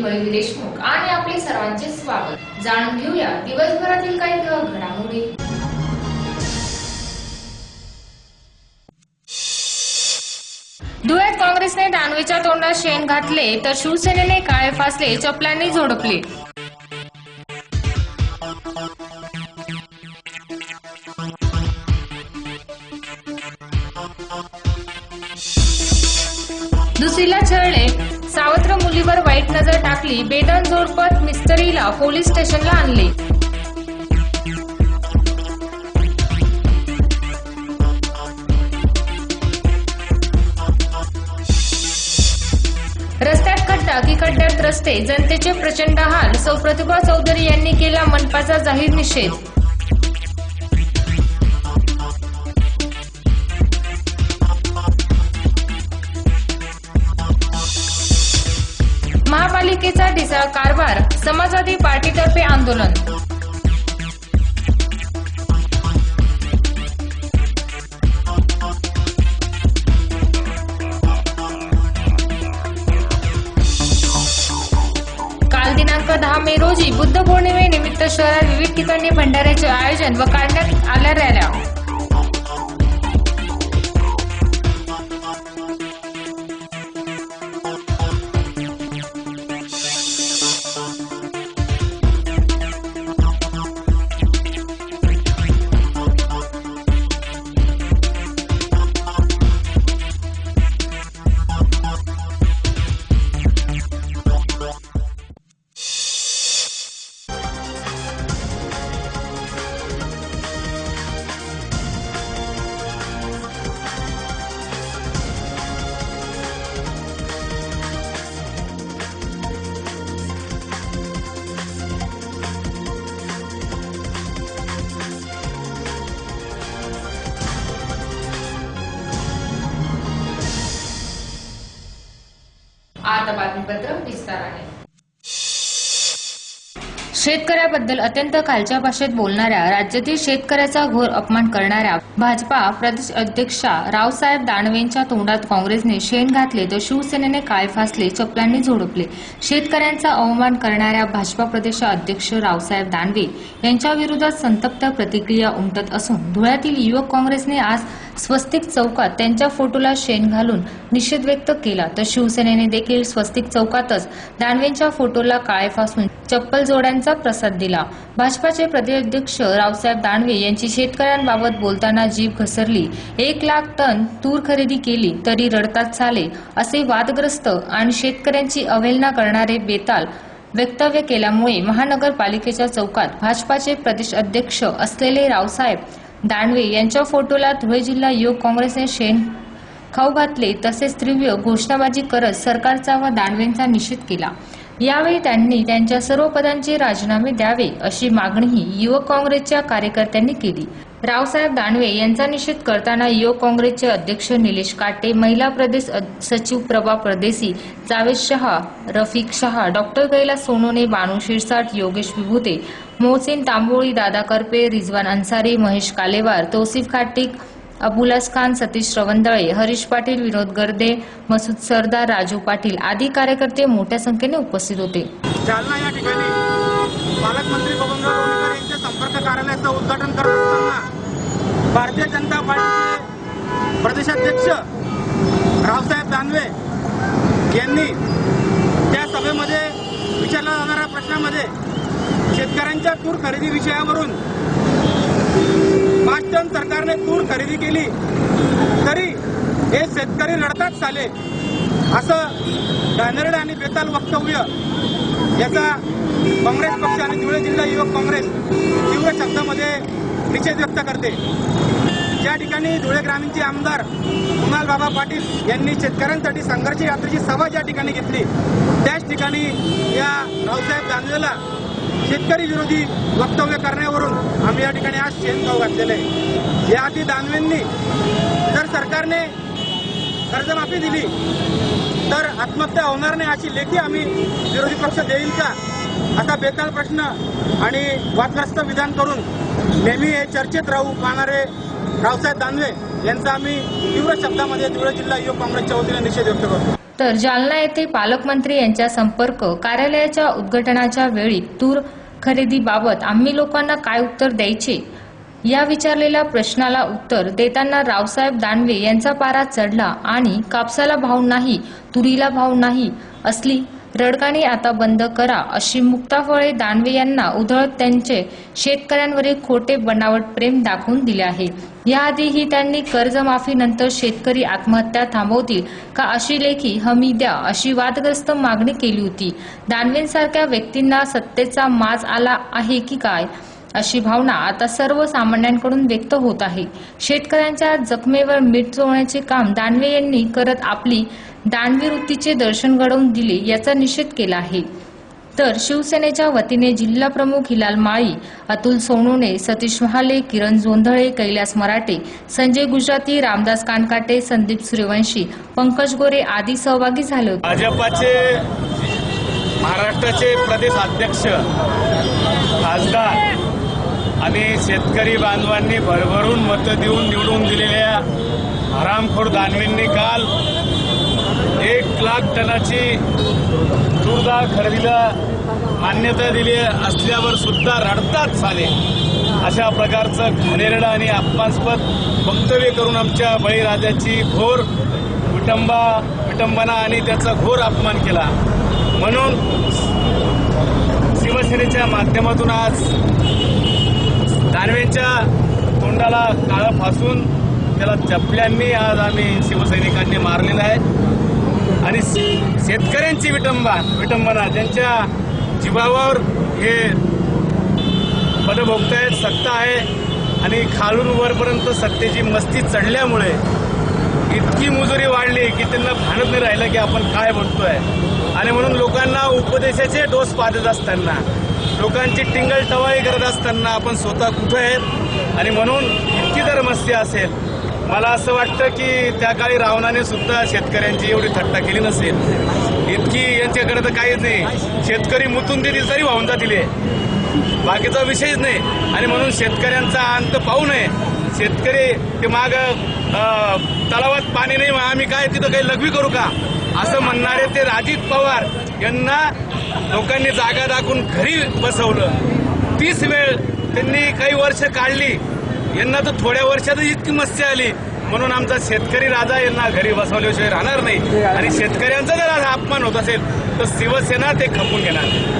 मयूर देशमुख आणि आपले सर्वांचे स्वागत। जाणून घेऊया दिवसभरातील काही ठळक घडामोडी। धुळ्यात काँग्रेसने दानवेच्या तोंडात शेण घातले तर शिवसेनेने काळे फासले, चपलांनी झोडपले। दुसरीला छळले, सावत्र मुलीवर वाईट नजर टाकली, बेदम जोडपत मिस्टरीला पोलीस स्टेशनला आणले। रस्त्यात खड्डा की खड्ड्यात रस्ते, जनतेचे प्रचंड हाल, सौ प्रतिभा चौधरी यांनी केला मनपाचा जाहीर निषेध। महापालिकेचा ढिसाळ कारभार, समाजवादी पार्टीतर्फे आंदोलन। काल दिनांक 10 मे रोजी बुद्ध पौर्णिमेनिमित्त शहरात विविध ठिकाणी भंडाऱ्याचे आयोजन व काढण्यात आल्या रॅल्या। आता बातमीपत्र विस्ताराने। शेतकऱ्याबद्दल अत्यंत खालच्या भाषेत बोलणाऱ्या, राज्यातील शेतकऱ्याचा घोर अपमान करणाऱ्या भाजपा प्रदेश अध्यक्ष रावसाहेब दानवेंच्या तोंडात काँग्रेसने शेण घातले तर शिवसेनेने काळे फासले, चपलांनी झोडपले। शेतकऱ्यांचा अवमान करणाऱ्या भाजपा प्रदेश अध्यक्ष रावसाहेब दानवे यांच्या विरोधात संतप्त प्रतिक्रिया उमटत असून धुळ्यातील युवक काँग्रेसने आज स्वस्तिक चौकात त्यांच्या फोटोला शेण घालून निषेध व्यक्त केला, तर शिवसेनेने देखील स्वस्तिक चौकातच दानवेंच्या फोटोला काळे फासून चप्पल जोड्यांचा प्रसाद दिला। भाजपाचे प्रदेशाध्यक्ष रावसाहेब दानवे यांची शेतकऱ्यांबाबत बोलताना जीभ घसरली, 1 लाख टन तूर खरेदी केली तरी रडतात चाले, असे वादग्रस्त आणि शेतकऱ्यांची अवहेलना करणारे बेताल वक्तव्य केल्यामुळे महानगरपालिकेच्या चौकात भाजपाचे प्रदेश अध्यक्ष असलेले रावसाहेब दानवे यांच्या फोटोला धुळे जिल्हा युवक काँग्रेसने शेण खाऊ घातले, तसेच तीव्र घोषणाबाजी करत सरकारचा व दानवेंचा निषेध केला। यावेळी त्यांनी त्यांच्या सर्व पदांचे राजीनामे द्यावे अशी मागणीही युवक काँग्रेसच्या कार्यकर्त्यांनी केली। रावसाहेब दानवे यांचा निषेध करताना युवक काँग्रेसचे अध्यक्ष निलेश काटे, महिला प्रदेश सचिव प्रभा परदेशी, जावेद शहा, रफिक शहा, डॉक्टर कैलास सोनोने, बानू शिरसाट, योगेश विभूते, मोहसिन तांबोळी, दादा करपे, रिजवान अन्सारी, महेश कालेवार, तौसिफ खाटिक, अबुलास खान, सतीश रवंदळे, हरीश पाटील, विनोद गर्दे, मसूद सरदार, राजू पाटील आदी कार्यकर्ते मोठ्या संख्येने उपस्थित होते। जालना या ठिकाणी पालकमंत्री बबनराव लोणीकर यांच्या संपर्क कार्यालयाचं उद्घाटन करत असताना भारतीय जनता पार्टीचे प्रदेशाध्यक्ष रावसाहेब दानवे यांनी त्या सभेमध्ये विचारल्या जाणाऱ्या प्रश्नामध्ये शेतकऱ्यांच्या तूर खरेदी विषयावरून 5 टन सरकारने तूर खरेदी केली तरी हे शेतकरी लढतात चाले, असं घाणेरडे आणि बेताल वक्तव्य याचा काँग्रेस पक्ष आणि धुळे जिल्हा युवक काँग्रेस तीव्र शब्दामध्ये निषेध व्यक्त करते। ज्या ठिकाणी धुळे ग्रामीणचे आमदार कुणाल बाबा पाटील यांनी शेतकऱ्यांसाठी संघर्ष यात्रेची सभा ज्या ठिकाणी घेतली, त्याच ठिकाणी या रावसाहेब दानवेला शेतकरी विरोधी वक्तव्य करण्यावरून आम्ही या ठिकाणी आज शेण खाऊ घातलेले आहे। याआधी दानवेंनी जर सरकारने कर्जमाफी दिली तर आत्महत्या होणार नाही अशी लेखी आम्ही विरोधी पक्ष देईल का, असा बेताल प्रश्न आणि वादग्रस्त विधान करून नेहमी हे चर्चेत राहू पाहणारे रावसाहेब दानवे यांचा आम्ही तीव्र शब्दामध्ये धुळे जिल्हा युवक काँग्रेसच्या वतीने निषेध व्यक्त करतो। तर जालना येथे पालकमंत्री यांच्या संपर्क कार्यालयाच्या उद्घाटनाच्या वेळी तूर खरेदीबाबत आम्ही लोकांना काय उत्तर द्यायचे या विचारलेल्या प्रश्नाला उत्तर देताना रावसाहेब दानवे यांचा पारा चढला आणि कापसाला भाव नाही, तुरीला भाव नाही असली रडगाणी आता बंद करा अशी मुक्ताफळे दानवे यांना उधळत त्यांचे शेतकऱ्यांवरील खोटे बनावट प्रेम दाखवून दिले आहे। याआधीही त्यांनी कर्जमाफीनंतर शेतकरी आत्महत्या थांबवतील का अशी लेखी हमी द्या अशी वादग्रस्त मागणी केली होती। दानवेंसारख्या व्यक्तींना सत्तेचा माज आला आहे की काय अशी भावना आता सर्वसामान्यांकडून व्यक्त होत आहे। शेतकऱ्यांच्या जखमेवर मीठ चोळण्याचे काम दानवे यांनी करत आपली दानवी वृत्तीचे दर्शन घडवून दिले याचा निषेध केला आहे। तर शिवसेनेच्या वतीने जिल्हा प्रमुख हिलाल माळी, अतुल सोनवणे, सतीश महाले, किरण जोंधळे, कैलास मराठे, संजय गुजराती, रामदास कानकाटे, संदीप सूर्यवंशी, पंकज गोरे आदी सहभागी झाले होते। भाजपाचे महाराष्ट्राचे प्रदेश अध्यक्ष खासदार आणि शेतकरी बांधवांनी भरभरून मतं देऊन निवडून दिलेल्या हरामखोर दानवेंनी काल 1 लाख टनाची तूर डाळ खरेदीला मान्यता दिली असल्यावर सुद्धा रडताच आले अशा प्रकारचं घाणेरडं आणि अपमानास्पद वक्तव्य करून आमच्या बळीराजाची घोर विटंबना आणि त्याचा घोर अपमान केला। म्हणून शिवसेनेच्या माध्यमातून आज दानवेंच्या तोंडाला काळं फासून त्याला चपल्यांनी आज आम्ही शिवसैनिकांनी मारलेलं आहे आणि शेतकऱ्यांची विटंबना ज्यांच्या जीवावर हे पद भोगतायत, सत्ता आहे आणि खालून वरपर्यंत सत्तेची मस्ती चढल्यामुळे इतकी मुजुरी वाढली की त्यांना भानच नाही राहिलं की आपण काय बोलतोय। आणि म्हणून लोकांना उपदेशाचे डोस पाजत असताना, लोकांची टिंगल टवाळी करत असताना आपण स्वतः कुठे आहेत आणि म्हणून इतकी जर मस्ती असेल, मला असं वाटतं की त्या काळी रावणाने सुद्धा शेतकऱ्यांची एवढी थट्टा केली नसेल। इतकी यांच्याकडे तर काहीच नाही, शेतकरी मुतून देतील तरी वाहून जातील, बाकीचा विषयच नाही। आणि म्हणून शेतकऱ्यांचा अंत पाहू नये। शेतकरी ते माग तलावात पाणी नाही, आम्ही काय तिथं काही लघवी करू का असं म्हणणारे ते अजित पवार यांना लोकांनी जागा दाखवून घरी बसवलं। 30 वेळ त्यांनी काही वर्ष काढली, यांना तर थोड्या वर्षातच इतकी मस्ती आली। म्हणून आमचा शेतकरी राजा यांना घरी बसवल्याशिवाय राहणार नाही आणि शेतकऱ्यांचा जर आज अपमान होत असेल तर शिवसेना ते खपवून घेणार।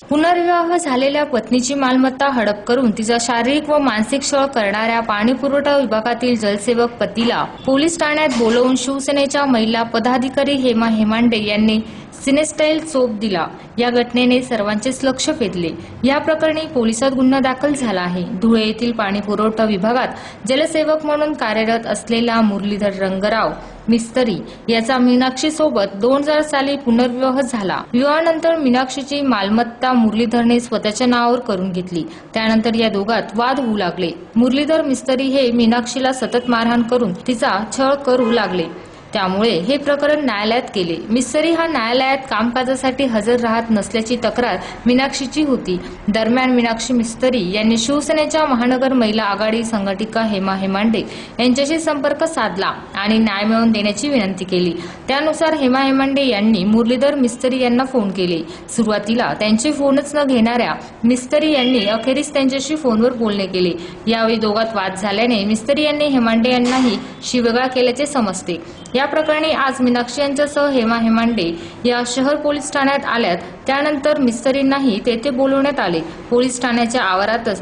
पुनर्विवाह झालेल्या पत्नीची मालमत्ता हडप करून तिचा शारीरिक व मानसिक छळ करणाऱ्या पाणीपुरवठा विभागातील जलसेवक पतीला पोलीस ठाण्यात बोलवून शिवसेनेच्या महिला पदाधिकारी हेमा हेमांडे यांनी सिनेस्टाईल चोप दिला। या घटनेने सर्वांचेच लक्ष वेधले। या प्रकरणी पोलिसात गुन्हा दाखल झाला आहे। धुळे येथील पाणीपुरवठा विभागात जलसेवक म्हणून कार्यरत असलेला मुरलीधर रंगराव मिस्त्री याचा मीनाक्षी सोबत 2000 साली पुनर्विवाह झाला। विवाहानंतर मीनाक्षीची मालमत्ता मुरलीधरने स्वतःच्या नावावर करून घेतली। त्यानंतर या दोघात वाद होऊ लागले। मुरलीधर मिस्त्री हे मीनाक्षीला सतत मारहाण करून तिचा छळ करू लागले। त्यामुळे हे प्रकरण न्यायालयात गेले। मिस्त्री हा न्यायालयात कामकाजासाठी हजर राहत नसल्याची तक्रार मीनाक्षीची होती। दरम्यान मीनाक्षी मिस्त्री यांनी शिवसेनेच्या महानगर महिला आघाडी संघटिका हेमा हेमांडे यांच्याशी संपर्क साधला आणि न्याय मिळवून देण्याची विनंती केली। त्यानुसार हेमा हेमांडे यांनी मुरलीधर मिस्त्री यांना फोन केले। सुरुवातीला त्यांचे फोनच न घेणाऱ्या मिस्त्री यांनी अखेरीस त्यांच्याशी फोनवर बोलणे केले। यावेळी दोघात वाद झाल्याने मिस्त्री यांनी हेमांडे यांनाही शिवेगाळ केल्याचे समजते। या प्रकरणी आज मीनाक्षी यांच्यासह हेमा हेमांडे या शहर पोलीस ठाण्यात आल्यात। त्यानंतर मिस्त्रींनाही तेथे बोलवण्यात आले। पोलीस ठाण्याच्या आवारातच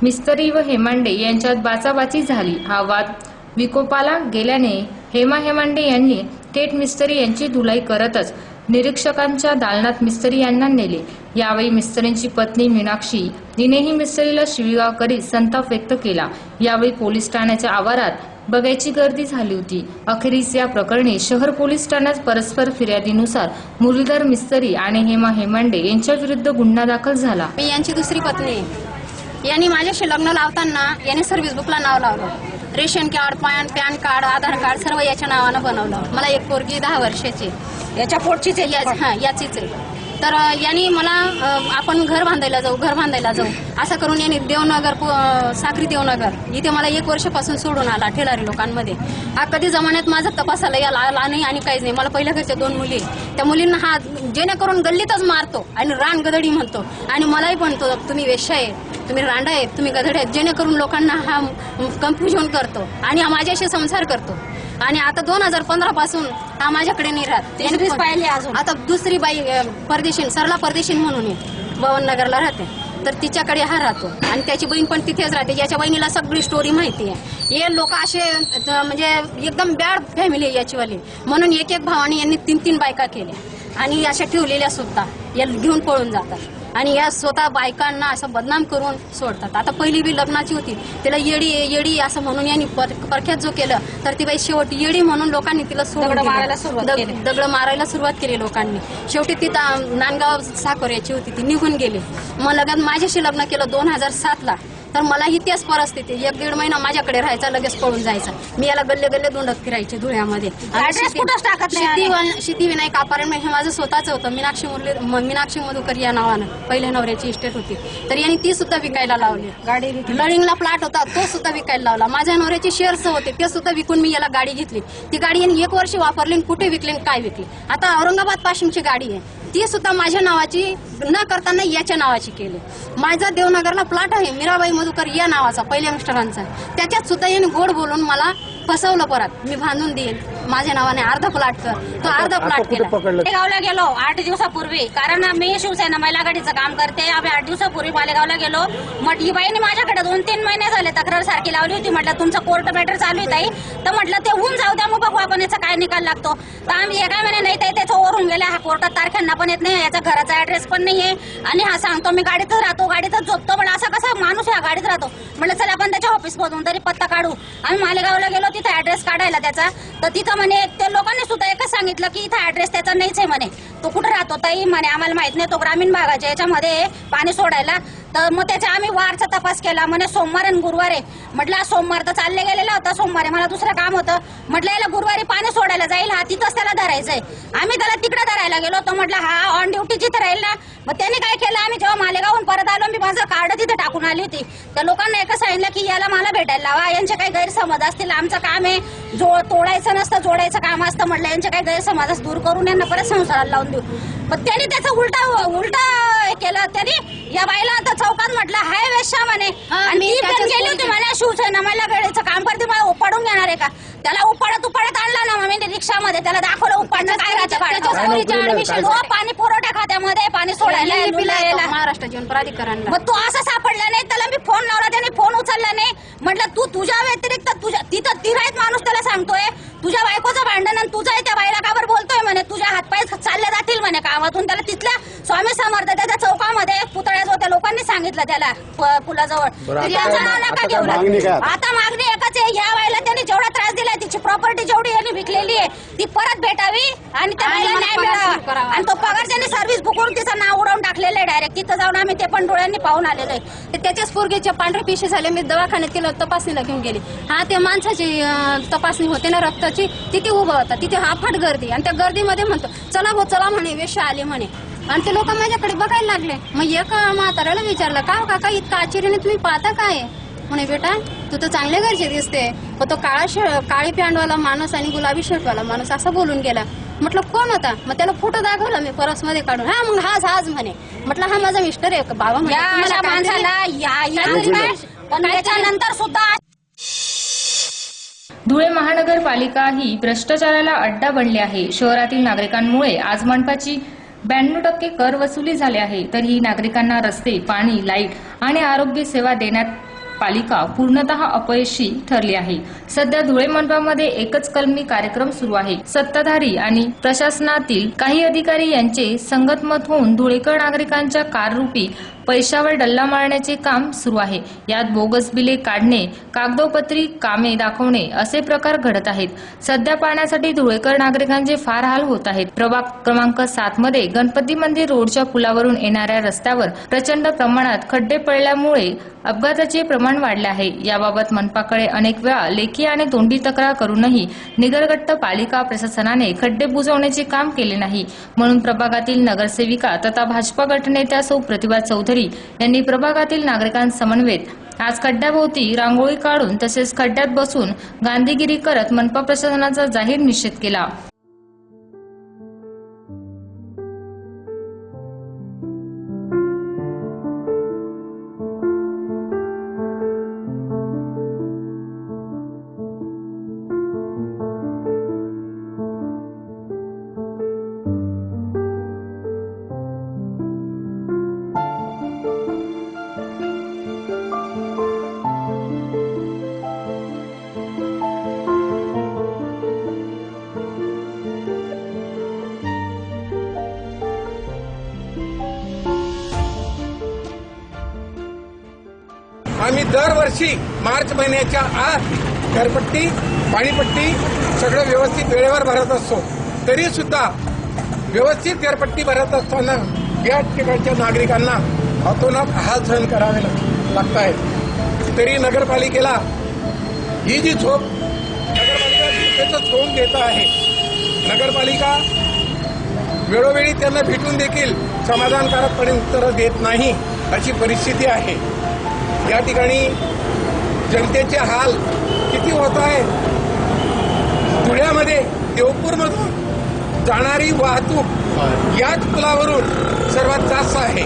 मिस्त्री व हेमांडे यांच्यात बाचाबाची झाली। हा वाद विकोपाला गेल्याने हेमा हेमांडे यांनी थेट मिस्त्री यांची धुलाई करतच निरीक्षकांच्या दालनात मिस्त्री यांना नेले। यावेळी मिस्त्रींची पत्नी मीनाक्षी हिनेही मिस्त्रीला शिवीगाळ करीत संताप व्यक्त केला। यावेळी पोलीस ठाण्याच्या आवारात बघायची गर्दी झाली होती। अखेरीस या प्रकरणी शहर पोलीस ठाण्यात परस्पर फिर्यादीनुसार मुरलीधर मिस्त्री आणि हेमा हेमांडे यांच्या विरुद्ध गुन्हा दाखल झाला। मी यांची दुसरी पत्नी आहे। यांनी माझ्याशी लग्न लावताना याने सर्व्हिस बुकला नाव लावलं। रेशन कार्ड, पॅन कार्ड, आधार कार्ड सर्व याच्या नावानं बनवलं। मला एक पोरगी 10 वर्षाची, याच्या पोटचीच आहे, याचीच आहे। तर यांनी मला आपण घर बांधायला जाऊ असं करून यांनी देवनगर साखरी देवनगर इथे मला 1 वर्षापासून सोडून आला ठेलारी लोकांमध्ये. हा कधी जमान्यात माझा तपासाला आला नाही आणि काहीच नाही. मला पहिल्या घरच्या 2 मुली, त्या मुलींना हा जेणेकरून गल्लीतच मारतो आणि रानगदडी म्हणतो आणि मलाही म्हणतो तुम्ही वेश्या आहे, तुम्ही रांडा आहेत, तुम्ही गधडे आहेत, जेणेकरून लोकांना हा कन्फ्युजन करतो आणि हा माझ्याशी संसार करतो. आणि आता 2015 पासून हा माझ्याकडे नाही राहत. आता दुसरी बाई परदेशीन सरला परदेशीन म्हणून भवननगरला राहते, तर तिच्याकडे हा राहतो आणि त्याची बहीण पण तिथेच राहते. याच्या बहिणीला सगळी स्टोरी माहिती आहे. हे लोक असे म्हणजे एकदम बॅड फॅमिली आहे याचीवाली, म्हणून एक भावाने यांनी 3 बायका केल्या आणि अशा ठेवलेल्या सुद्धा या घेऊन पळून जातात आणि या स्वतः बायकांना असं बदनाम करून सोडतात. आता पहिली बी लग्नाची होती, तिला येडी असं म्हणून यांनी परख्यात जो केलं, तर ती बाई शेवटी येडी म्हणून लोकांनी तिला दगड मारायला सुरुवात केली लोकांनी. शेवटी ती नांदगाव साखर याची होती, ती निघून गेली. मग लगेच माझ्याशी लग्न केलं 2007ला. तर मलाही त्याच परिस्थिती 1-1.5 महिना माझ्याकडे राहायचा, लगेच पळून जायचा. मी याला गल्ले धुंडत फिरायचे धुळ्यामध्ये. शेती विनायक अपार्टमेंट हे माझं स्वतःच होतं. मीनाक्षी मधुकर या नावानं पहिल्या नवऱ्याची इस्टेट होती, तर यांनी ती सुद्धा विकायला लावली. गाडी लळिंगला प्लॉट होता, तो सुद्धा विकायला लावला. माझ्या नवऱ्याचे शेअर्स होते, ते सुद्धा विकून मी याला गाडी घेतली. ती गाडी यांनी 1 वर्ष वापरली, कुठे विकली काय विकली. आता औरंगाबाद पाशिमची गाडी आहे, ती सुद्धा माझ्या नावाची न करताना याच्या नावाची केली. माझा देवनगरला प्लॉट आहे मीराबाई मधुकर या नावाचा, पहिल्या मिस्टरांचा, त्याच्यात सुद्धा यांनी गोड बोलून मला फसवलं. परत मी बांधून देईन माझ्या नावाने अर्धा प्लॉट कर, तो अर्धा प्लॉट केला. मालेगावला गेलो 8 दिवसापूर्वी, कारण मी शिवसेना महिला आघाडीचं काम करते. आम्ही 8 दिवसापूर्वी मालेगावला गेलो. मग ही बाईने माझ्याकडे 2-3 महिने झाले तक्रार सारखी लावली होती. म्हटलं तुमचं कोर्ट मॅटर चालू आहे ताई, तर म्हटलं ते होऊन जाऊ द्या, मग बघू आपण याचा काय निकाल लागतो. तर आम्ही एका महिने नाही ताई त्याचं ओव्हर होऊन गेल्या. हा कोर्टात तारखांना पण येत नाही, याचा घराचा ऍड्रेस पण नाहीये आणि हा सांगतो मी गाडीतच राहतो, गाडीतच झोपतो. पण असा कसा माणूस या गाडीत राहतो. म्हटलं चला आपण त्याच्या ऑफिस मधून तरी पत्ता काढू. आम्ही मालेगावला गेलो, तिथे ऍड्रेस काढायला त्याचा, तर तिथं म्हणे त्या लोकांनी सुद्धा एकच सांगितलं की इथं ऍड्रेस त्याचा नाहीच आहे म्हणे. तो कुठे राहतो ताई म्हणे आम्हाला माहित नाही, तो ग्रामीण भागाच्या याच्यामध्ये पाणी सोडायला. तर मग त्याचा आम्ही वारचा तपास केला, म्हणे सोमवार आणि गुरुवार आहे. म्हटलं सोमवार तर चालले गेलेला होता, सोमवारी मला दुसरं काम होतं. म्हटलं याला गुरुवारी पाणी सोडायला जाईल, हा तिथंच त्याला धरायचंय. आम्ही त्याला तिकडे धरायला गेलो, तर म्हटलं हा ऑन ड्युटी जिथे राहील ना. मग त्याने काय केलं, आम्ही जेव्हा मालेगावून परत आलो, मी माझं कार्ड तिथे टाकून आली होती. त्या लोकांना एकच सांगितलं की याला मला भेटायला लावा, यांचे काही गैरसमज असतील, आमचं काम आहे तोडायचं नसतं जोडायचं काम असतं. म्हटलं यांचे काही गैरसमज दूर करून यांना परत संसाराला लावून देऊ. पण त्यांनी त्याचं उलटा केलं. त्यांनी या बाईला आता चौकात म्हटलं हाय वेश्या म्हणे, आणि ती पण गेली होती म्हणे शिवसेना महिला आघाडीचं काम करते, मला उपाडून घेणार आहे का. त्याला उपाडत आणला ना मी रिक्षामध्ये, त्याला दाखवलं उपाडणं काय राहतं. पाणी पुरवठा खात्यामध्ये पाणी सोडायला महाराष्ट्र जीवन प्राधिकरण. मग तू असं सापडला नाही, त्याला मी फोन लावला, त्याने फोन उचलला नाही. म्हटलं तू तुझ्या व्यतिरिक्त तिथं तिरायत माणूस त्याला सांगतोय तुझ्या बायकोचं भांडण आणि तुझा त्या बाईला काबर बोलतोय म्हणे, तुझ्या हातपाय चालले जातील म्हणे कामातून. त्याला तिथल्या स्वामी समर्थ त्याच्या चौकामध्ये पुतळ्याजवळ त्या लोकांनी सांगितलं त्याला पुलाजवळ. याचं नाव नका घेऊ. आता मागणी एकच आहे, या बाईला त्यांनी जेवढा त्रास दिलाय, तिची प्रॉपर्टी जेवढी यांनी विकलेली आहे ती परत भेटावी आणि त्या बाईला न्याय मिळावा. आणि तो पगार त्यांनी सर्व्हिस बुकवरून तिचं नाव उडवून टाकलेलं आहे डायरेक्ट. तिथं जाऊन आम्ही ते पण डोळ्यांनी पाहून आलेलो आहे. त्याच्याच पोरगीचे पांढरे पिशे झाले, मी दवाखान्यात केलं, तपासणीला घेऊन गेली. हा त्या माणसाची तपासणी होते ना रक्ताची, तिथे उभा होता, तिथे हाफाट गर्दी, आणि त्या गर्दीमध्ये म्हणतो चला भाऊ चला म्हणे, वेश्या आली म्हणे. आणि ते लोक माझ्याकडे बघायला लागले. मग एका म्हाताऱ्याला विचारलं का काका इतका आश्चर्याने तुम्ही पाहता काय म्हणे, बेटा तू तर चांगल्या घरचे दिसते. मग तो काळी पॅन्टवाला माणूस आणि गुलाबी शर्टवाला माणूस असं बोलून गेला. म्हटलं कोण होता, मग त्याला फोटो दाखवला मी परस मध्ये काढून. हा मग हाच म्हणे. म्हटलं हा माझा मिस्टर आहे. बाबा माणसाला त्याच्यानंतर सुद्धा धुळे महानगरपालिका ही भ्रष्टाचाराला अड्डा बनली आहे. शहरातील नागरिकांमुळे आज मनपाची 92% कर वसुली झाली आहे. तरीही नागरिकांना रस्ते, पाणी, लाईट आणि आरोग्य सेवा देण्यात पालिका पूर्णतः अपयशी ठरली आहे. सध्या धुळे मनपामध्ये एकच कलमी कार्यक्रम सुरू आहे. सत्ताधारी आणि प्रशासनातील काही अधिकारी यांचे संगतमत होऊन धुळेकर नागरिकांच्या काररूपी पैशावर डल्ला मारण्याचे काम सुरू आहे। यात बोगस बिले काढणे, कागदोपत्री कामे दाखवणे असे प्रकार घडत आहेत। सध्या पाण्यासाठी धुळेकर नागरिकांचे फार हाल होत आहेत। प्रभाग क्रमांक 7 मध्ये गणपती मंदिर रोडच्या पुलावरून येणाऱ्या रस्त्यावर प्रचंड प्रमाणात खड्डे पडल्यामुळे अपघाताचे प्रमाण वाढले आहे। याबाबत मनपाकडे अनेक वेळा लेखी आणि तोंडी तक्रार करूनही निगरगट्ट पालिका प्रशासनाने खड्डे बुजवण्याचे काम केले नाही। म्हणून प्रभागातील नगरसेविका तथा भाजपा गटनेत्या सौ प्रतिभा चौधरी यांनी प्रभागातील नागरिकांसमवेत आज खड्ड्याभोवती रांगोळी काढून तसेच खड्ड्यात बसून गांधीगिरी करत मनपा प्रशासनाचा जाहीर निषेध केला। आम्ही दरवर्षी मार्च महिन्याच्या आत घरपट्टी, पाणीपट्टी सगळं व्यवस्थित वेळेवर भरत असतो। तरी सुद्धा व्यवस्थित घरपट्टी भरत असताना या ठिकाणच्या नागरिकांना अतोनात हाल सहन करावे लागत आहेत। तरी नगरपालिकेला ही जी झोप नगरपालिका झोप देत आहे, नगरपालिका वेळोवेळी त्यांना भेटून देखील समाधानकारकपणे उत्तरं देत नाही अशी परिस्थिती आहे। या ठिकाणी जनतेचे हाल किती होत आहे। धुळ्यामध्ये देवपूरमधून जाणारी वाहतूक याच पुलावरून सर्वात जास्त आहे।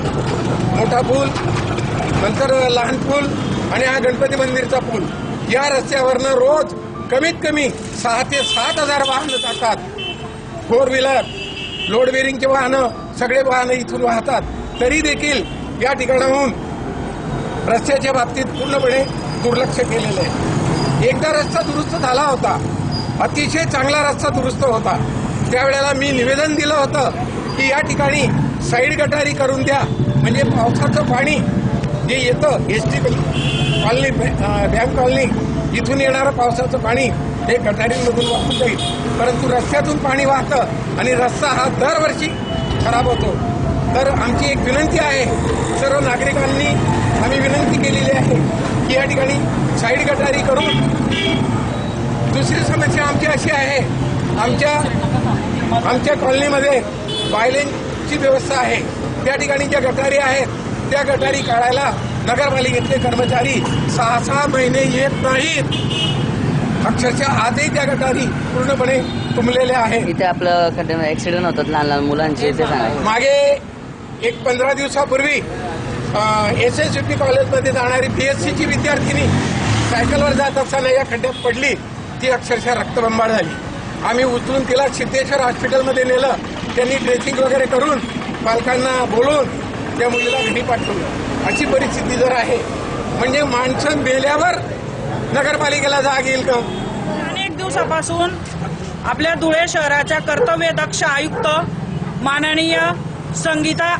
मोठा पूल, नंतर लहान पूल आणि हा गणपती मंदिरचा पूल, या रस्त्यावरनं रोज कमीत कमी 6 ते 7 हजार वाहनं जातात। 4 व्हीलर, लोड बेरिंगचे वाहनं, सगळे वाहनं इथून वाहतात। तरी देखील या ठिकाणाहून रस्त्याच्या बाबतीत पूर्णपणे दुर्लक्ष केलेलं आहे। एकदा रस्ता दुरुस्त झाला होता, अतिशय चांगला रस्ता दुरुस्त होता। त्यावेळेला मी निवेदन दिलं होतं की या ठिकाणी साईड गटारी करून द्या, म्हणजे पावसाचं पाणी जे येतं एसटी कॉलनी, बँक कॉलनी, इथून येणारं पावसाचं पाणी हे गटारीमधून वाहून जाईल। परंतु रस्त्यातून पाणी वाहतं आणि रस्ता हा दरवर्षी खराब होतो। तर आमची एक विनंती आहे, सर्व नागरिकांनी आम्ही विनंती केलेली आहे की या ठिकाणी साईड गटारी करून। दुसरी समस्या आमची अशी आहे, आमच्या कॉलनीमध्ये वायलेनची व्यवस्था आहे। त्या ठिकाणी ज्या गटारी आहेत त्या गटारी काढायला नगरपालिकेतले कर्मचारी 6-6 महिने येत नाहीत। अक्षरशः आजही त्या गटारी पूर्णपणे तुंबलेल्या आहेत। इथे आपलं ऍक्सिडेंट होतात लहान लहान मुलांचे, ते सांगा। मागे एक 15 दिवसापूर्वी SSVP कॉलेजमध्ये जाणारी BSCची विद्यार्थिनी सायकलवर जात असताना या खड्ड्यात पडली। ती अक्षरशः रक्तबंबाळ झाली। आम्ही उचलून तिला सिद्धेश्वर हॉस्पिटलमध्ये नेलं। त्यांनी ड्रेसिंग वगैरे करून पालकांना बोलवून त्या मुलीला घरी पाठवलं। अशी परिस्थिती जर आहे म्हणजे माणसं मेल्यावर नगरपालिकेला जाग येईल का? अनेक दिवसापासून आपल्या धुळे शहराच्या कर्तव्यदक्ष आयुक्त माननीय संगीता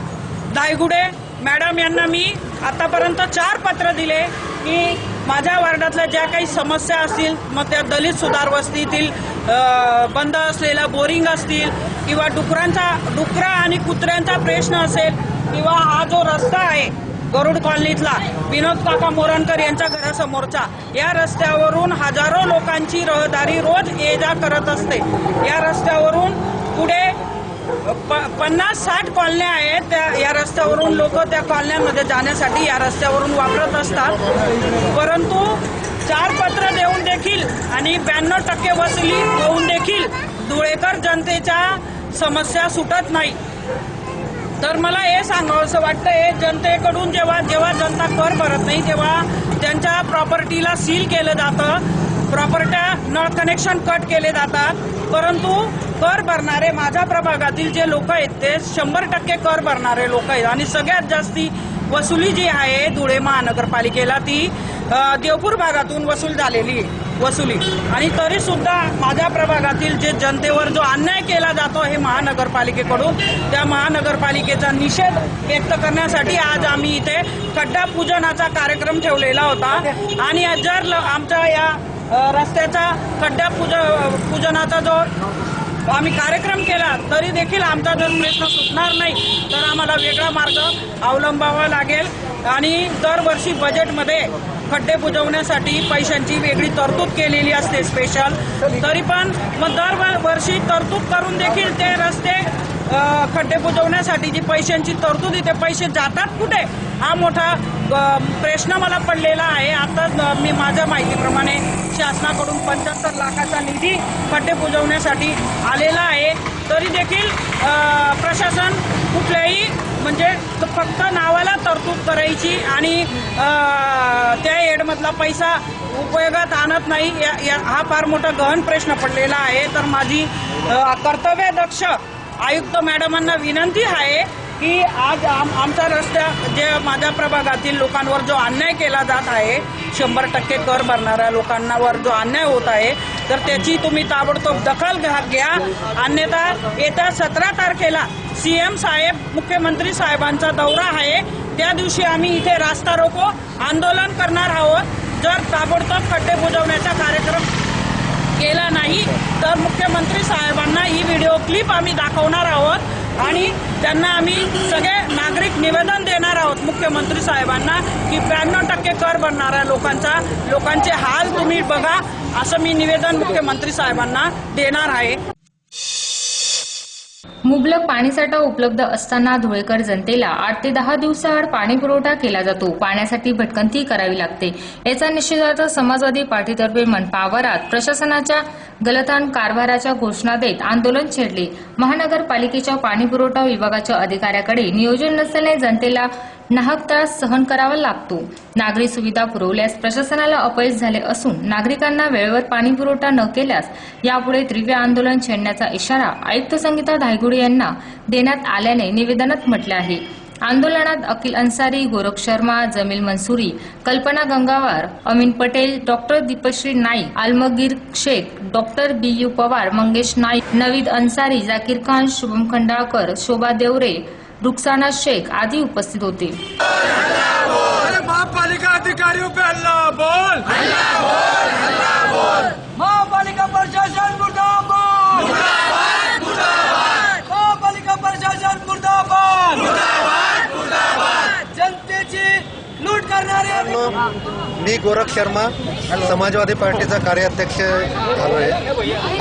दायगुडे मॅडम यांना मी आतापर्यंत 4 पत्र दिले की माझ्या वार्डातल्या ज्या काही समस्या असतील, मग त्या दलित सुधार वस्तीतील बंद असलेलं बोरिंग असतील किंवा डुकरा आणि कुत्र्यांचा प्रश्न असेल किंवा हा जो रस्ता आहे गरुड कॉलनीतला विनोद काका मोरणकर यांच्या घरासमोरचा, या रस्त्यावरून हजारो लोकांची रहदारी रोज ये जा करत असते। या रस्त्यावरून पुढे 50-60 कॉलन्या आहेत। त्या या रस्त्यावरून लोक त्या कॉलन्यांमध्ये जाण्यासाठी या रस्त्यावरून वापरत असतात। परंतु 4 पत्र देऊन देखील आणि 92% वसुली होऊन देखील धुळेकर जनतेच्या समस्या सुटत नाही। तर मला हे सांगावंसं वाटतंय, जनतेकडून जेव्हा जनता कर भरत नाही तेव्हा त्यांच्या प्रॉपर्टीला सील केलं जातं, प्रॉपर्ट्या नळ कनेक्शन कट केले जातात। परंतु कर भरणारे माझ्या प्रभागातील जे लोक आहेत ते 100% कर भरणारे लोक आहेत आणि सगळ्यात जास्ती वसुली जी आहे धुळे महानगरपालिकेला ती देवपूर भागातून वसूल झालेली आहे। वसुली. आणि तरी सुद्धा माझ्या प्रभागातील जे जनतेवर जो अन्याय केला जातो हे महानगरपालिकेकडून, त्या महानगरपालिकेचा निषेध व्यक्त करण्यासाठी आज आम्ही इथे खड्डा पूजनाचा कार्यक्रम ठेवलेला होता. आणि जर आमच्या या रस्त्याचा खड्डा पूजनाचा जो आम्ही कार्यक्रम केला तरी देखील आमचा जर प्रश्न सुटणार नाही तर आम्हाला वेगळा मार्ग अवलंबावा लागेल. आणि दरवर्षी बजेटमध्ये खड्डे बुजवण्यासाठी पैशांची वेगळी तरतूद केलेली असते स्पेशल. तरी पण मग दरवर्षी तरतूद करून देखील ते रस्ते खड्डे बुजवण्यासाठी जी पैशांची तरतूद ते पैसे जातात कुठे, हा मोठा प्रश्न मला पडलेला आहे. आता मी माझ्या माहितीप्रमाणे शासनाकडून 75 लाखाचा निधी खड्डे बुजवण्यासाठी आलेला आहे. तरी देखील प्रशासन कुठल्याही म्हणजे फक्त नावाला तरतूद करायची आणि त्या एडमधला पैसा उपयोगात आणत नाही, हा फार मोठा गहन प्रश्न पडलेला आहे. तर माझी कर्तव्यदक्ष आयुक्त मॅडमांना विनंती आहे की आज आमचा रस्ता जे माझ्या प्रभागातील लोकांवर जो अन्याय केला जात आहे, 100% कर भरणाऱ्या लोकांवर जो अन्याय होत आहे, तर त्याची तुम्ही ताबडतोब दखल घ्या. अन्यथा येत्या 17 तारखेला सीएम साहेब, मुख्यमंत्री साहेबांचा दौरा आहे, त्या दिवशी आम्ही इथे रास्ता रोको आंदोलन करणार आहोत. जर ताबडतोब खड्डे बुजवण्याचा कार्यक्रम केला नाही तर मुख्यमंत्री साहेबांना ही व्हिडिओ क्लिप आम्ही दाखवणार आहोत आणि त्यांना आम्ही सगळे नागरिक निवेदन देणार आहोत मुख्यमंत्री साहेबांना की 92% कर भरणाऱ्या लोकांचे हाल तुम्ही बघा, असं मी निवेदन मुख्यमंत्री साहेबांना देणार आहे. मुबलक पाणीसाठा उपलब्ध असताना धुळेकर जनतेला 8 ते 10 दिवसाआड पाणी पुरवठा केला जातो. पाण्यासाठी भटकंती करावी लागते. याचा निषेधार्थ समाजवादी पार्टीतर्फे मनपावरात प्रशासनाच्या गलथान कारभाराच्या घोषणा देत आंदोलन छेडले. महानगरपालिकेच्या पाणीपुरवठा विभागाच्या अधिकाऱ्याकडे नियोजन नसल्याने जनतेला नाहक त्रास सहन करावा लागतो. नागरी सुविधा पुरवल्यास प्रशासनाला अपयश झाले असून नागरिकांना वेळेवर पाणीपुरवठा न केल्यास यापुढे तीव्र आंदोलन छेडण्याचा इशारा आयुक्त संगीता धायगुडे यांना देण्यात आल्याने निवेदनात म्हटले आहे. आंदोलनात अखिल Ansari, Gorakh Sharma, Jameel Mansuri, Kalpana Gangawar, Amin Patel, doctor Deepshree Naik, Alamgir Shaikh, doctor BU Pawar, Mangesh Naik, Naveed Ansari, Zakir Khan, Shubham Khandalkar, Shobha Deore, Rukhsana Shaikh आदी उपस्थित होते. महापालिका अधिकारियों पे अल्लाह बोल, महापालिका प्रशासन मुर्दाबाद, महापालिका प्रशासन मुर्दाबाद, जनतेची लूट करणारे. मी गोरख शर्मा, समाजवादी पार्टीचा कार्याध्यक्ष झालोय.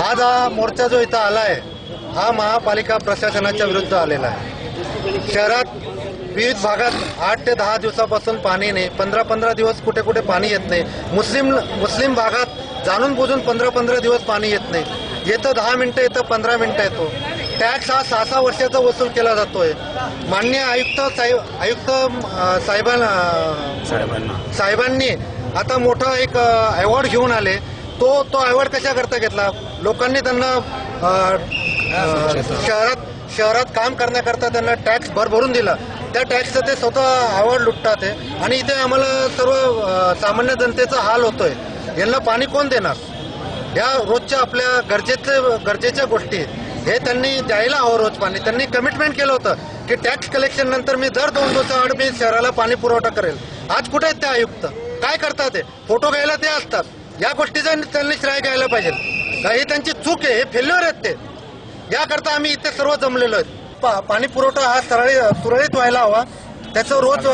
आज हा मोर्चा जो इथं आला आहे हा महापालिका प्रशासनाच्या विरुद्ध आलेला आहे. शहरात विविध भागात 8 ते 10 दिवसापासून पाणी नाही, 15-15 दिवस कुठे कुठे पाणी येत नाही. मुस्लिम भागात जाणून बुजून 15-15 दिवस पाणी येत नाही. येतं 10 मिनिटं येतं, 15 मिनिटं येतो. टॅक्स हा 6-6 वर्षाचा वसूल केला जातोय. माननीय आयुक्त साहेबांनी आता मोठा एक अवॉर्ड घेऊन आले. तो अवॉर्ड कशा करता घेतला? लोकांनी त्यांना शहरात काम करण्याकरता त्यांना टॅक्स भरभरून दिला. त्या टॅक्सचं ते स्वतः अवॉर्ड लुटतात आहे. आणि इथे आम्हाला सर्व सामान्य जनतेचा हाल होतोय. यांना पाणी कोण देणार? या रोजच्या आपल्या गरजेच्या गोष्टी हे त्यांनी द्यायला हवं. रोज पाणी त्यांनी कमिटमेंट केलं होतं की टॅक्स कलेक्शन नंतर मी दर 2 दिवसाआड मी शहराला पाणी पुरवठा करेल. आज कुठे आहेत ते आयुक्त? काय करतात ते? फोटो घ्यायला ते असतात. या गोष्टीचा त्यांनी श्रेय घ्यायला पाहिजे. ही त्यांची चूक आहे, हे फेल्युअर आहेत ते. याकरता आम्ही इथे सर्व जमलेलो आहेत. पाणी पुरवठा हा सुरळीत व्हायला हवा. त्याचं रोज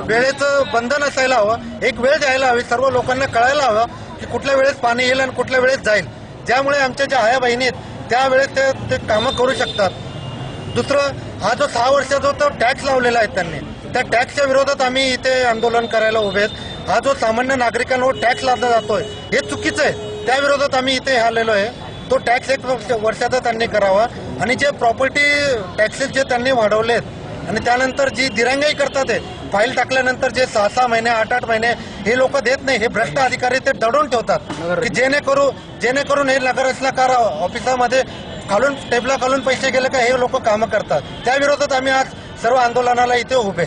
वेळेचं बंधन असायला हवं. एक वेळ द्यायला हवी. सर्व लोकांना कळायला हवं की कुठल्या वेळेस पाणी येईल आणि कुठल्या वेळेस जाईल. ज्यामुळे आमच्या ज्या आया बहिणी आहेत त्यावेळेस ते कामं करू शकतात. दुसरं, हा जो 6 वर्षाचा तो टॅक्स लावलेला आहे त्यांनी, त्या टॅक्सच्या विरोधात आम्ही इथे आंदोलन करायला उभे आहेत. हा जो सामान्य नागरिकांवर टॅक्स लावला जातोय हे चुकीचं आहे. त्या विरोधात आम्ही इथे आलेलो आहे. तो टॅक्स 1 वर्षाचा त्यांनी करावा. आणि जे प्रॉपर्टी टॅक्सेस जे त्यांनी वाढवलेत आणि त्यानंतर जी दिरंगाई करतात, फाईल टाकल्यानंतर जे 6-6 महिने 8-8 महिने हे लोक देत नाही, हे भ्रष्ट अधिकारी ते दडवून ठेवतात की जेणेकरून हे नगररचनाकार ऑफिसामध्ये टेबला खालून पैसे गेले का हे लोक कामं करतात. त्या विरोधात आम्ही आज सर्व आंदोलनाला इथे उभे.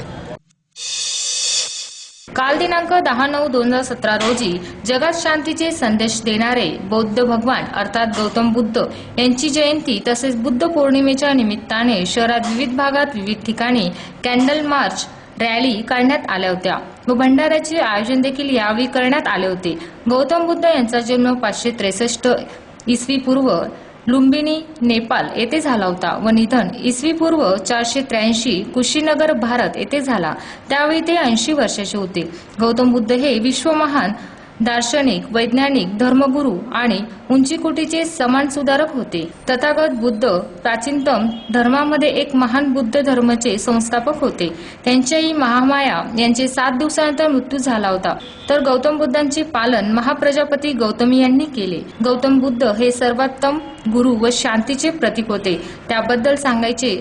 काल दिनांक 10/9/2017 रोजी जगात शांतीचे संदेश देणारे बौद्ध भगवान अर्थात गौतम बुद्ध यांची जयंती तसेच बुद्ध पौर्णिमेच्या निमित्ताने शहरात विविध भागात विविध ठिकाणी कॅन्डल मार्च रॅली काढण्यात आल्या होत्या व भंडाऱ्याचे आयोजन देखील यावेळी करण्यात आले होते. गौतम बुद्ध यांचा जन्म 563 इसवी पूर्व लुंबिनी नेपाळ येथे झाला होता व निधन इसवी पूर्व 483 कुशीनगर भारत येथे झाला. त्यावेळी ते 80 वर्षाचे होते. गौतम बुद्ध हे विश्वमहान दार्शनिक, वैज्ञानिक, धर्मगुरू आणि उंचीकोटीचे समान सुधारक होते. तथागत बुद्ध प्राचीनतम धर्मामध्ये एक महान बुद्ध धर्माचे संस्थापक होते. त्यांच्याही महामाया यांचे 7 दिवसानंतर मृत्यू झाला होता. तर गौतम बुद्धांचे पालन महाप्रजापती गौतमी यांनी केले. गौतम बुद्ध हे सर्वोत्तम गुरु व शांतीचे प्रतीक होते. त्याबद्दल सांगायचे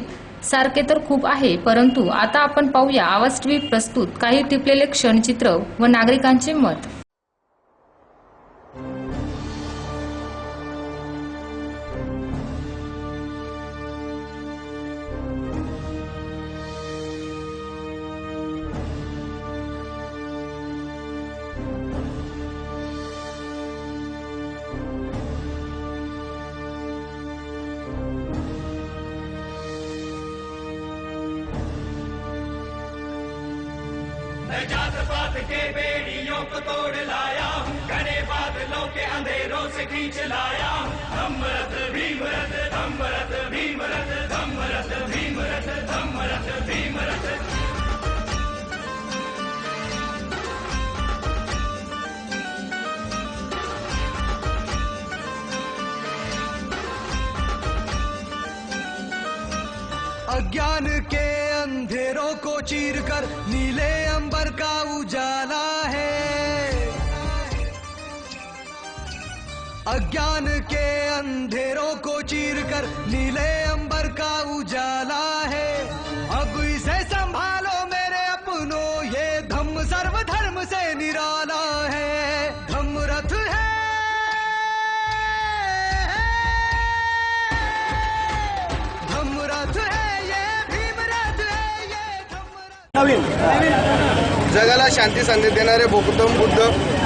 सारखे तर खूप आहे, परंतु आता आपण पाहूया आवाज टीव्ही प्रस्तुत काही टिपलेले क्षणचित्र व नागरिकांचे मत. जात पात के बेड़ियों को तोड़ लाया हूँ, घने बादलों के अंधेरों से खींच लाया हूँ. धम्मरथ भीमरथ धम्मरथ भीमरथ धम्मरथ भीमरथ धम्मरथ भीमरथ. अज्ञान के अंधेरों को चीरकर नीले अंबर का उजाला है. अज्ञान के अंधेरों को चीरकर नीले अंबर का उजाला है. अब इसे संभालो मेरे अपनों, ये धम्म सर्वधर्म से निराला है. धम्म रथ है, धम्म रथ है, जगाला शांती संदेश देणारे गौतम बुद्ध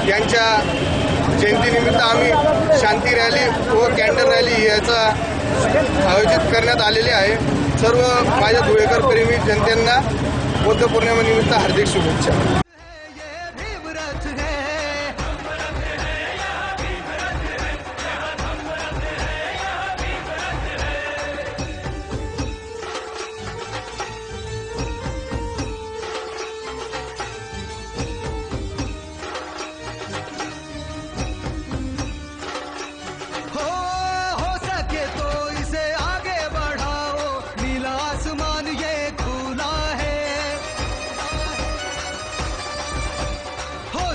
यांच्या जयंतीनिमित्त आम्ही शांती रॅली व कॅन्डल रॅली याचा आयोजित करण्यात आलेले आहे. सर्व माझ्या धुळेकर प्रेमी जनतेंना बुद्ध पौर्णिमेनिमित्त हार्दिक शुभेच्छा.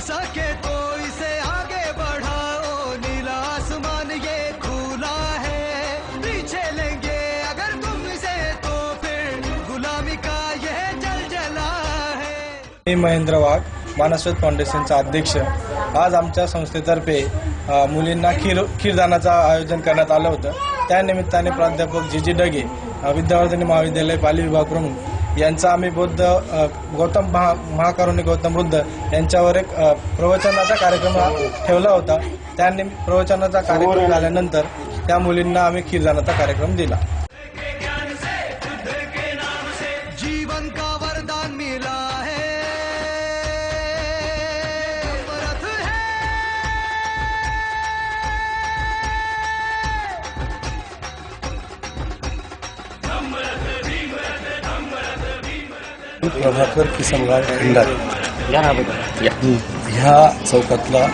सके तो इसे आगे बढ़ाओ, नीला आसमान ये खुला है. पीछे लेंगे अगर तुम इसे तो फिर गुलामी का यह जलजला है. मी महेंद्र वाघ, मानसवेद फाउंडेशनचा अध्यक्ष. आज आमच्या संस्थेतर्फे मुलींना खीरदानाचं आयोजन करण्यात आलं होतं. त्यानिमित्ताने प्राध्यापक जी डगे, विद्यावर्धिनी महाविद्यालय पाली विभाग प्रमुख यांचा आम्ही महाकरुणी गौतम बुद्ध यांच्यावर एक प्रवचनाचा कार्यक्रम ठेवला होता. त्यांनी प्रवचनाचा कार्यक्रम झाल्यानंतर त्या मुलींना आम्ही खीरदानाचा कार्यक्रम दिला. जीवन का वरदान मिला है. प्रभाकर किसनराव खंडारे ह्या चौकातला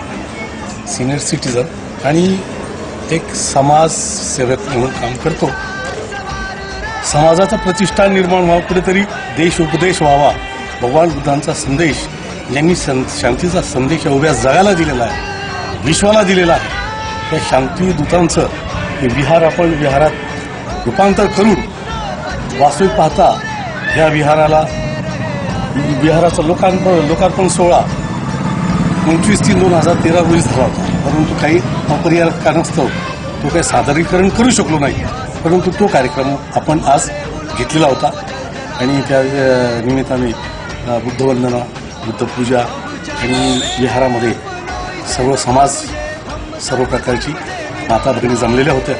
सिनियर सिटीजन आणि एक समाजसेवक म्हणून काम करतो. समाजाचा प्रतिष्ठा निर्माण व्हावा, कुठेतरी देश उपदेश व्हावा. भगवान बुद्धांचा संदेश यांनी शांतीचा संदेश उभ्या जगाला दिलेला आहे, विश्वाला दिलेला आहे. त्या शांती दूतांचं हे विहार आपण विहारात रूपांतर करून वास्तविक पाहता ह्या विहाराचा लोकार्पण सोहळा 29/3/2013 रोजी झाला होता. परंतु काही अपरिहार्य कारणास्तव तो काही सादरीकरण करू शकलो नाही. परंतु तो कार्यक्रम आपण आज घेतलेला होता आणि त्या निमित्ताने बुद्धवंदना, बुद्धपूजा आणि विहारामध्ये सर्व समाज, सर्व प्रकारची माता भगिनी जमलेल्या होत्या.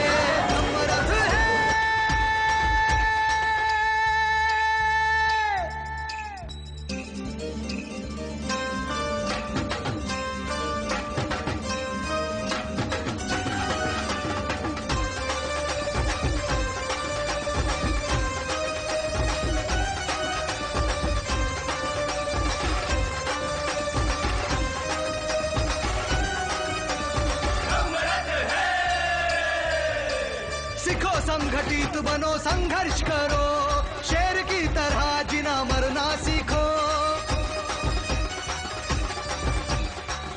सीखो संगठित बनो संघर्ष करो, शेर की तरह जीना मरना सीखो.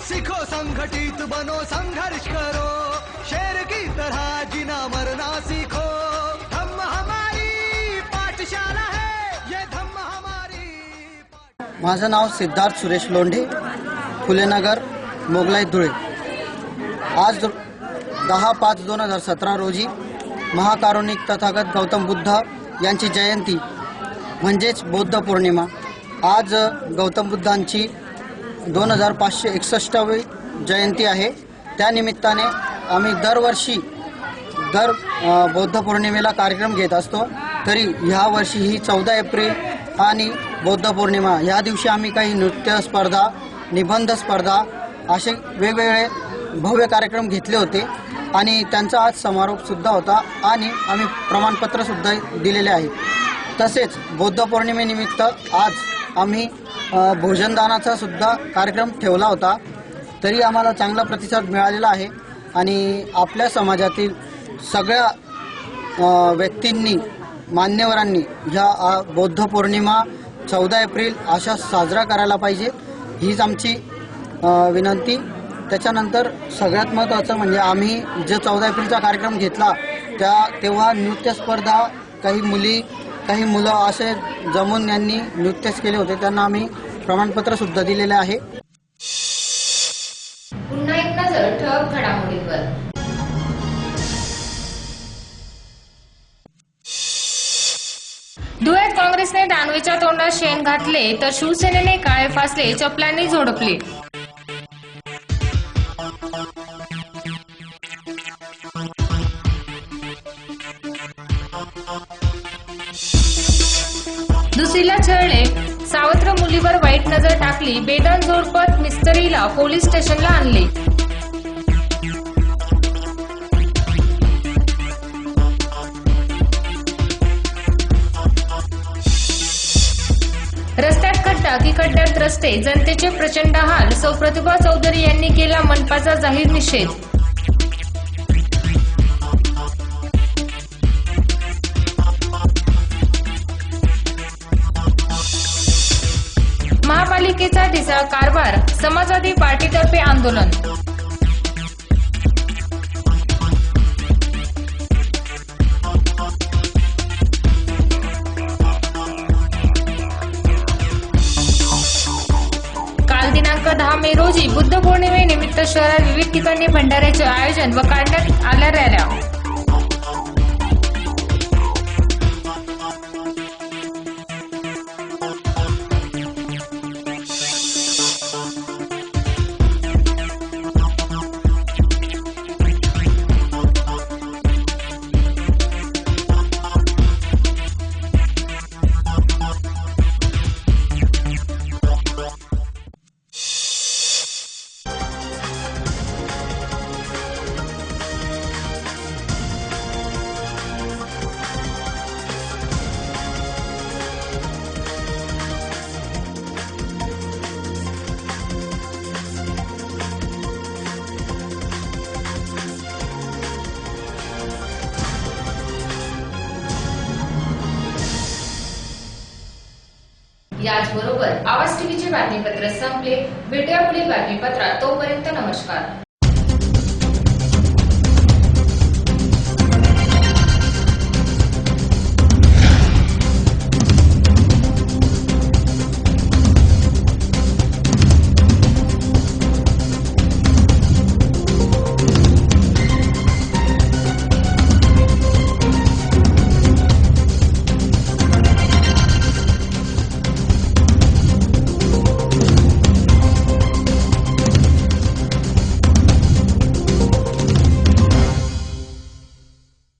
सीखो संगठित बनो संघर्ष करो, शेर की तरह जीना मरना सीखो. धम्म हमारी पाठशाला है, ये धम्म हमारी. माझं नाव सिद्धार्थ सुरेश लोंढे, फुलेनगर, मोगलाई, धुळे. आज 10/5/2017 रोजी महाकारुणिक तथागत गौतम बुद्ध यांची जयंती म्हणजेच बौद्ध पौर्णिमा. आज गौतम बुद्धांची 2561वी जयंती आहे. त्यानिमित्ताने आम्ही दरवर्षी बौद्ध पौर्णिमेला कार्यक्रम घेत असतो. तरी ह्या वर्षी ही 14 एप्रिल आणि बौद्ध पौर्णिमा ह्या दिवशी आम्ही काही नृत्य स्पर्धा, निबंध स्पर्धा असे वेगवेगळे भव्य कार्यक्रम घेतले होते आणि त्यांचा आज समारोप सुद्धा होता आणि आम्ही प्रमाणपत्र सुद्धा दिलेले आहे. तसेच बौद्ध पौर्णिमेनिमित्त आज आम्ही भोजनदानाचा सुद्धा कार्यक्रम ठेवला होता. तरी आम्हाला चांगला प्रतिसाद मिळालेला आहे आणि आपल्या समाजातील सगळ्या व्यक्तींनी, मान्यवरांनी ह्या बौद्ध पौर्णिमा 14 एप्रिल अशा साजरा करायला पाहिजे, हीच आमची विनंती. त्याच्यानंतर सगळ्यात महत्त्वाचं म्हणजे आम्ही जो 14 एप्रिलचा कार्यक्रम घेतला तेव्हा नृत्य स्पर्धा, काही मुली, काही मुलं असे जमून यांनी नृत्यच केले होते. त्यांना आम्ही प्रमाणपत्र सुद्धा दिलेले आहे. पुन्हा एक नजर ठळक घडामोडींवर. धुळ्यात काँग्रेसने दानवेच्या तोंडात शेण घातले तर शिवसेनेने काळे फासले, चपलांनी झोडपले. दुसरीला छळले, सावत्र मुलीवर वाईट नजर टाकली, बेदम झोडपत मिस्टरीला पोलीस स्टेशनला आणले. रस्त्यात खड्डा की खड्ड्यात रस्ते, जनतेचे प्रचंड हाल. सौ प्रतिभा चौधरी यांनी केला मनपाचा जाहीर निषेध. महापालिकेचा ढिसाळ कारभार, समाजवादी पार्टीतर्फे आंदोलन. काल दिनांक 10 मे रोजी बुद्ध पौर्णिमेनिमित्त शहरात विविध ठिकाणी भंडाऱ्याचे आयोजन व काढण्यात आल्या रॅल्या. याचबरोबर आवाज टीव्हीचे बातमीपत्र संपले. भेटूया पुढील बातमीपत्रात. तोपर्यंत नमस्कार.